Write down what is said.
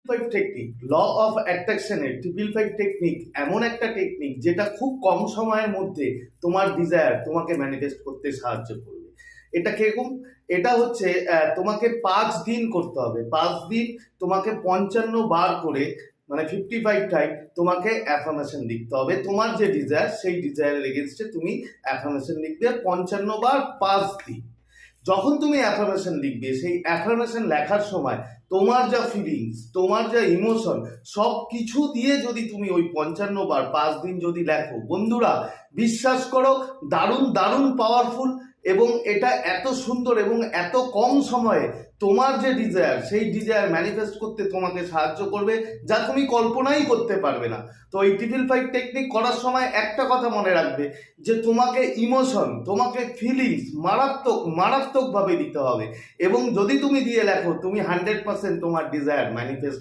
Five technique, law of অ্যাট্রাকশনের triple five technique এমন একটা টেকনিক যেটা খুব কম সময়ের মধ্যে তোমার ডিজায়ার তোমাকে ম্যানিফেস্ট করতে সাহায্য করবে। এটা কিরকম? এটা হচ্ছে তোমাকে 5 দিন করতে হবে। 5 দিন তোমাকে 55 বার করে, মানে 55 টাইম তোমাকে অ্যাফার্মেশন লিখতে হবে। তোমার যে ডিজায়ার সেই ডিজায়ারের এগেনস্টে তুমি অ্যাফার্মেশন লিখবে 55 বার 5 দিন। যখন তুমি অ্যাফার্মেশন লিখবে, সেই অ্যাফার্মেশন লেখার সময় তোমার যা ফিলিংস, তোমার যা ইমোশন, সব কিছু দিয়ে যদি তুমি ওই 55 বার 5 দিন যদি লেখো, বন্ধুরা বিশ্বাস করো দারুণ দারুণ পাওয়ারফুল। এবং এটা এত সুন্দর এবং এত কম সময়ে তোমার যে ডিজায়ার সেই ডিজায়ার ম্যানিফেস্ট করতে তোমাকে সাহায্য করবে, যা তুমি কল্পনাই করতে পারবে না। তো এই ট্রিপল ফাইভ টেকনিক করার সময় একটা কথা মনে রাখবে, যে তোমাকে ইমোশন, তোমাকে ফিলিংস মারাত্মক মারাত্মকভাবে দিতে হবে। এবং যদি তুমি দিয়ে লেখো, তুমি 100% তোমার ডিজায়ার ম্যানিফেস্ট